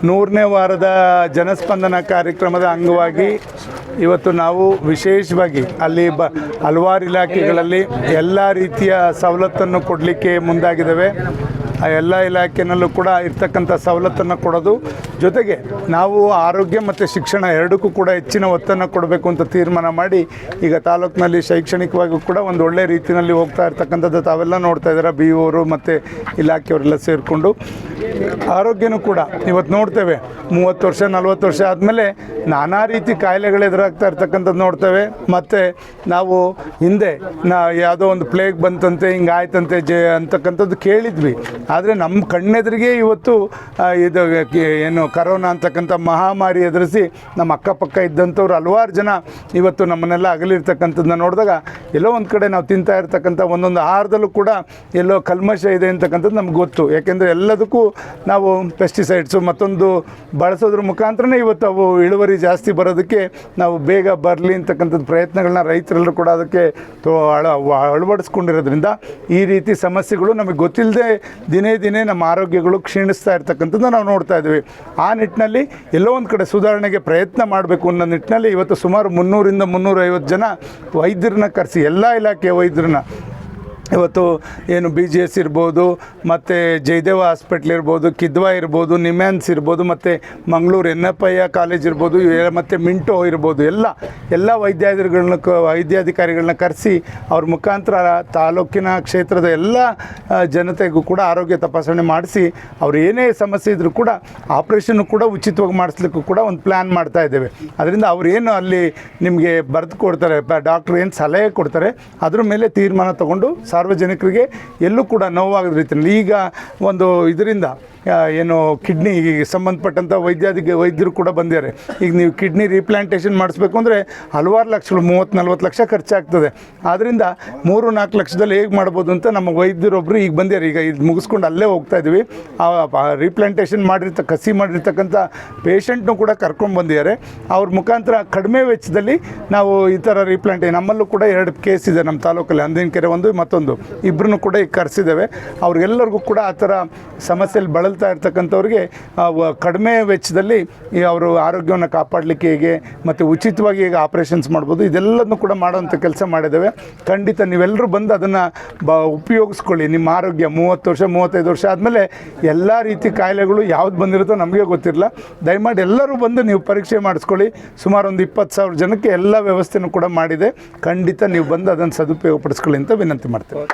100ನೇ ವಾರದ ಜನಸ್ಪಂದನ ಕಾರ್ಯಕ್ರಮದ ಅಂಗವಾಗಿ ಇವತ್ತು ನಾವು ವಿಶೇಷವಾಗಿ ಅಲ್ಲಿ ಹಲವಾರು ಇಲಾಖೆಗಳಲ್ಲಿ ಎಲ್ಲ ರೀತಿಯ ಸವಲತ್ತನ್ನು ಕೊಡಲಿಕ್ಕೆ ಮುಂದಾಗಿದ್ದೇವೆ. ಆ ಎಲ್ಲ ಇಲಾಖೆಯಲ್ಲೂ ಕೂಡ ಇರ್ತಕ್ಕಂಥ ಸವಲತ್ತನ್ನು ಕೊಡೋದು ಜೊತೆಗೆ ನಾವು ಆರೋಗ್ಯ ಮತ್ತು ಶಿಕ್ಷಣ ಎರಡಕ್ಕೂ ಕೂಡ ಹೆಚ್ಚಿನ ಒತ್ತನ್ನು ಕೊಡಬೇಕು ಅಂತ ತೀರ್ಮಾನ ಮಾಡಿ ಈಗ ತಾಲೂಕಿನಲ್ಲಿ ಶೈಕ್ಷಣಿಕವಾಗಿ ಕೂಡ ಒಂದು ಒಳ್ಳೆ ರೀತಿಯಲ್ಲಿ ಹೋಗ್ತಾ ಇರ್ತಕ್ಕಂಥದ್ದು ತಾವೆಲ್ಲ ನೋಡ್ತಾ ಇದ್ದಾರೆ. ಬಿ ಓರು ಮತ್ತು ಇಲಾಖೆಯವರೆಲ್ಲ ಸೇರಿಕೊಂಡು ಆರೋಗ್ಯನೂ ಕೂಡ ಇವತ್ತು ನೋಡ್ತೇವೆ 30 ವರ್ಷ 40 ವರ್ಷ ಆದಮೇಲೆ ನಾನಾ ರೀತಿ ಕಾಯಿಲೆಗಳು ಎದುರಾಗ್ತಾ ಇರ್ತಕ್ಕಂಥದ್ದು ನೋಡ್ತೇವೆ. ಮತ್ತು ನಾವು ಹಿಂದೆ ಯಾವುದೋ ಒಂದು ಪ್ಲೇಗ್ ಬಂತಂತೆ ಹಿಂಗಾಯ್ತಂತೆ ಅಂತಕ್ಕಂಥದ್ದು ಕೇಳಿದ್ವಿ. ಆದರೆ ನಮ್ಮ ಕಣ್ಣೆದುರಿಗೆ ಇವತ್ತು ಇದು ಏನು ಕರೋನಾ ಅಂತಕ್ಕಂಥ ಮಹಾಮಾರಿ ಎದುರಿಸಿ ನಮ್ಮ ಅಕ್ಕಪಕ್ಕ ಇದ್ದಂಥವ್ರು ಹಲವಾರು ಜನ ಇವತ್ತು ನಮ್ಮನ್ನೆಲ್ಲ ಅಗಲಿರ್ತಕ್ಕಂಥದ್ದನ್ನ ನೋಡಿದಾಗ ಎಲ್ಲೋ ಒಂದು ಕಡೆ ನಾವು ತಿಂತಾ ಇರ್ತಕ್ಕಂಥ ಒಂದೊಂದು ಆಹಾರದಲ್ಲೂ ಕೂಡ ಎಲ್ಲೋ ಕಲ್ಮಶ ಇದೆ ಅಂತಕ್ಕಂಥದ್ದು ನಮ್ಗೆ ಗೊತ್ತು. ಯಾಕೆಂದರೆ ಎಲ್ಲದಕ್ಕೂ ನಾವು ಪೆಸ್ಟಿಸೈಡ್ಸು ಮತ್ತೊಂದು ಬಳಸೋದ್ರ ಮುಖಾಂತರನೇ ಇವತ್ತು ಅವು ಇಳುವರಿ ಜಾಸ್ತಿ ಬರೋದಕ್ಕೆ ನಾವು ಬೇಗ ಬರಲಿ ಅಂತಕ್ಕಂಥದ್ದು ಪ್ರಯತ್ನಗಳನ್ನ ರೈತರೆಲ್ಲರೂ ಕೂಡ ಅದಕ್ಕೆ ಅಳವಡಿಸ್ಕೊಂಡಿರೋದ್ರಿಂದ ಈ ರೀತಿ ಸಮಸ್ಯೆಗಳು ನಮಗೆ ಗೊತ್ತಿಲ್ಲದೆ ದಿನೇ ದಿನೇ ನಮ್ಮ ಆರೋಗ್ಯಗಳು ಕ್ಷೀಣಿಸ್ತಾ ಇರ್ತಕ್ಕಂಥದ್ದು ನಾವು ನೋಡ್ತಾ ಇದ್ದೀವಿ. ಆ ನಿಟ್ಟಿನಲ್ಲಿ ಎಲ್ಲೋ ಒಂದು ಕಡೆ ಸುಧಾರಣೆಗೆ ಪ್ರಯತ್ನ ಮಾಡಬೇಕು ಅನ್ನೋ ನಿಟ್ಟಿನಲ್ಲಿ ಇವತ್ತು ಸುಮಾರು 300ರಿಂದ 350 ಜನ ವೈದ್ಯರನ್ನ ಕರೆಸಿ ಎಲ್ಲ ಇಲಾಖೆಯ ವೈದ್ಯರನ್ನ ಇವತ್ತು ಏನು BGS ಇರ್ಬೋದು, ಮತ್ತು ಜಯದೇವ ಹಾಸ್ಪಿಟ್ಲ್ ಇರ್ಬೋದು, ಕಿದ್ವಾ ಇರ್ಬೋದು, ನಿಮ್ಯಾನ್ಸ್ ಇರ್ಬೋದು, ಮತ್ತು ಮಂಗಳೂರು NFI ಕಾಲೇಜ್ ಇರ್ಬೋದು, ಮತ್ತು ಮಿಂಟೋ ಇರ್ಬೋದು, ಎಲ್ಲ ವೈದ್ಯಾಧಿಕಾರಿಗಳನ್ನ ಕರೆಸಿ ಅವ್ರ ಮುಖಾಂತರ ತಾಲೂಕಿನ ಕ್ಷೇತ್ರದ ಎಲ್ಲ ಜನತೆಗೂ ಕೂಡ ಆರೋಗ್ಯ ತಪಾಸಣೆ ಮಾಡಿಸಿ ಅವ್ರು ಏನೇ ಸಮಸ್ಯೆ ಇದ್ದರೂ ಕೂಡ ಆಪ್ರೇಷನ್ನು ಕೂಡ ಉಚಿತವಾಗಿ ಮಾಡಿಸ್ಲಿಕ್ಕೂ ಕೂಡ ಒಂದು ಪ್ಲ್ಯಾನ್ ಮಾಡ್ತಾ ಇದ್ದೇವೆ. ಅದರಿಂದ ಅವ್ರೇನು ಅಲ್ಲಿ ನಿಮಗೆ ಬರೆದು ಕೊಡ್ತಾರೆ, ಡಾಕ್ಟ್ರು ಏನು ಸಲಹೆ ಕೊಡ್ತಾರೆ ಅದ್ರ ಮೇಲೆ ತೀರ್ಮಾನ ತೊಗೊಂಡು ಸಾರ್ವಜನಿಕರಿಗೆ ಎಲ್ಲೂ ಕೂಡ ನೋವಾಗದ ರೀತಿಯಲ್ಲಿ ಈಗ ಒಂದು ಇದರಿಂದ ಏನು ಕಿಡ್ನಿಗೆ ಸಂಬಂಧಪಟ್ಟಂಥ ವೈದ್ಯರು ಕೂಡ ಬಂದಿದ್ದಾರೆ. ಈಗ ನೀವು ಕಿಡ್ನಿ ರೀಪ್ಲಾಂಟೇಷನ್ ಮಾಡಿಸ್ಬೇಕು ಅಂದರೆ ಹಲವಾರು ಲಕ್ಷಗಳು 30-40 ಲಕ್ಷ ಖರ್ಚಾಗ್ತದೆ. ಆದ್ದರಿಂದ 3-4 ಲಕ್ಷದಲ್ಲಿ ಹೇಗೆ ಮಾಡ್ಬೋದು ಅಂತ ನಮ್ಮ ವೈದ್ಯರೊಬ್ಬರು ಈಗ ಬಂದಿದ್ದಾರೆ. ಈಗ ಇದು ಮುಗಿಸ್ಕೊಂಡು ಅಲ್ಲೇ ಹೋಗ್ತಾ ಇದ್ದೀವಿ. ಆ ರೀಪ್ಲಾಂಟೇಷನ್ ಕಸಿ ಮಾಡಿರ್ತಕ್ಕಂಥ ಪೇಷಂಟ್ನೂ ಕೂಡ ಕರ್ಕೊಂಡ್ಬಂದಿದ್ದಾರೆ. ಅವ್ರ ಮುಖಾಂತರ ಕಡಿಮೆ ವೆಚ್ಚದಲ್ಲಿ ನಾವು ಈ ಥರ ನಮ್ಮಲ್ಲೂ ಕೂಡ 2 ಕೇಸ್ ಇದೆ ನಮ್ಮ ತಾಲೂಕಲ್ಲಿ, ಅಂದಿನಕೆರೆ ಒಂದು ಮತ್ತೊಂದು, ಇಬ್ಬರನ್ನು ಕೂಡ ಈಗ ಕರೆಸಿದ್ದೇವೆ. ಅವ್ರಿಗೆಲ್ಲರಿಗೂ ಕೂಡ ಆ ಥರ ಸಮಸ್ಯೆಯಲ್ಲಿ ಬಳಲ್ತಾ ಇರ್ತಕ್ಕಂಥವ್ರಿಗೆ ಕಡಿಮೆ ವೆಚ್ಚದಲ್ಲಿ ಅವರು ಆರೋಗ್ಯವನ್ನು ಕಾಪಾಡಲಿಕ್ಕೆ ಹೇಗೆ ಮತ್ತು ಉಚಿತವಾಗಿ ಹೇಗೆ ಆಪ್ರೇಷನ್ಸ್ ಮಾಡ್ಬೋದು ಇದೆಲ್ಲದನ್ನು ಕೂಡ ಮಾಡೋವಂಥ ಕೆಲಸ ಮಾಡಿದ್ದೇವೆ. ಖಂಡಿತ ನೀವೆಲ್ಲರೂ ಬಂದು ಅದನ್ನು ಉಪಯೋಗಿಸ್ಕೊಳ್ಳಿ. ನಿಮ್ಮ ಆರೋಗ್ಯ 30 ವರ್ಷ 35 ವರ್ಷ ಆದಮೇಲೆ ಎಲ್ಲ ರೀತಿ ಕಾಯಿಲೆಗಳು ಯಾವ್ದು ಬಂದಿರುತ್ತೋ ನಮಗೆ ಗೊತ್ತಿರಲ್ಲ. ದಯಮಾಡಿ ಎಲ್ಲರೂ ಬಂದು ನೀವು ಪರೀಕ್ಷೆ ಮಾಡಿಸ್ಕೊಳ್ಳಿ. ಸುಮಾರು ಒಂದು 20,000 ಜನಕ್ಕೆ ಎಲ್ಲ ವ್ಯವಸ್ಥೆನೂ ಕೂಡ ಮಾಡಿದೆ. ಖಂಡಿತ ನೀವು ಬಂದು ಅದನ್ನು ಸದುಪಯೋಗಪಡಿಸ್ಕೊಳ್ಳಿ ಅಂತ ವಿನಂತಿ ಮಾಡ್ತೇವೆ.